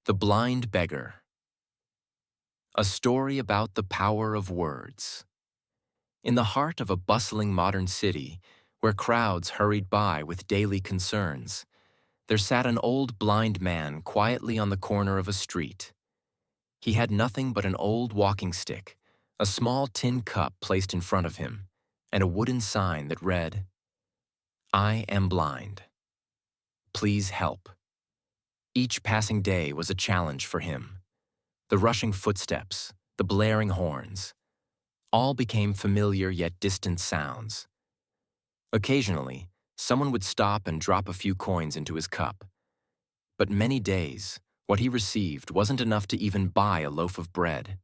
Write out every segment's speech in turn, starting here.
The Blind Beggar. A story about the power of words. In the heart of a bustling modern city, where crowds hurried by with daily concerns, there sat an old blind man quietly on the corner of a street. He had nothing but an old walking stick, a small tin cup placed in front of him, and a wooden sign that read, "I am blind. Please help." Each passing day was a challenge for him. The rushing footsteps, the blaring horns, all became familiar yet distant sounds. Occasionally, someone would stop and drop a few coins into his cup. But many days, what he received wasn't enough to even buy a loaf of bread.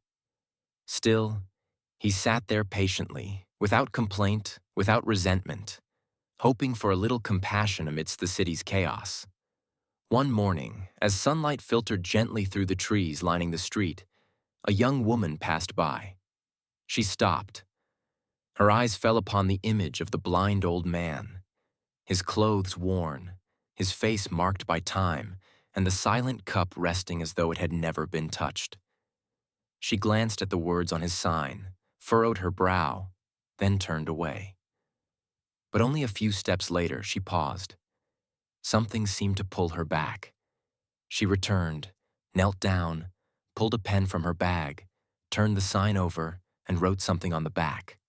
Still, he sat there patiently, without complaint, without resentment, hoping for a little compassion amidst the city's chaos. One morning, as sunlight filtered gently through the trees lining the street, a young woman passed by. She stopped. Her eyes fell upon the image of the blind old man, his clothes worn, his face marked by time, and the silent cup resting as though it had never been touched. She glanced at the words on his sign, furrowed her brow, then turned away. But only a few steps later, she paused. Something seemed to pull her back. She returned, knelt down, pulled a pen from her bag, turned the sign over, and wrote something on the back.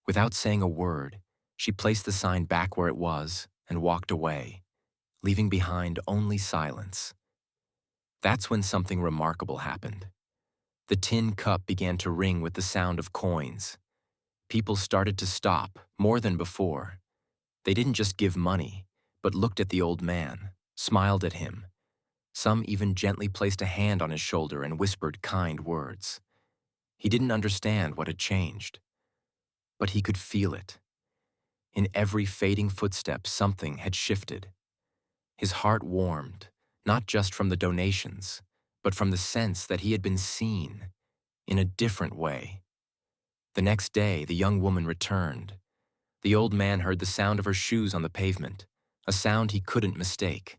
Without saying a word, she placed the sign back where it was and walked away, leaving behind only silence. That's when something remarkable happened. The tin cup began to ring with the sound of coins. People started to stop, more than before. They didn't just give money, but looked at the old man, smiled at him. Some even gently placed a hand on his shoulder and whispered kind words. He didn't understand what had changed, but he could feel it. In every fading footstep, something had shifted. His heart warmed, not just from the donations, but from the sense that he had been seen in a different way. The next day, the young woman returned. The old man heard the sound of her shoes on the pavement, a sound he couldn't mistake.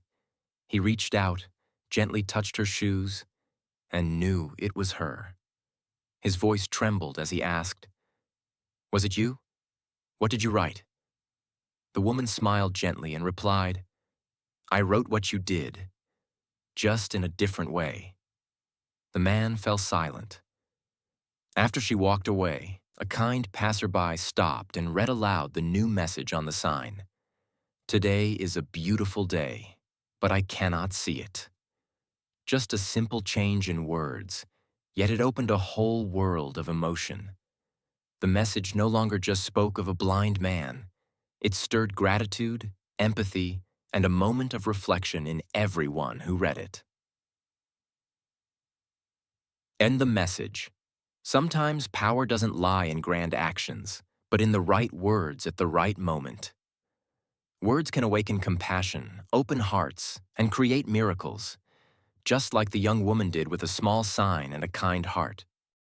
He reached out, gently touched her shoes, and knew it was her. His voice trembled as he asked, "Was it you? What did you write?" The woman smiled gently and replied, "I wrote what you did, just in a different way." The man fell silent. After she walked away, a kind passerby stopped and read aloud the new message on the sign. "Today is a beautiful day, but I cannot see it." Just a simple change in words, yet it opened a whole world of emotion. The message no longer just spoke of a blind man. It stirred gratitude, empathy, and a moment of reflection in everyone who read it. And the message. Sometimes power doesn't lie in grand actions, but in the right words at the right moment. Words can awaken compassion, open hearts, and create miracles, just like the young woman did with a small sign and a kind heart.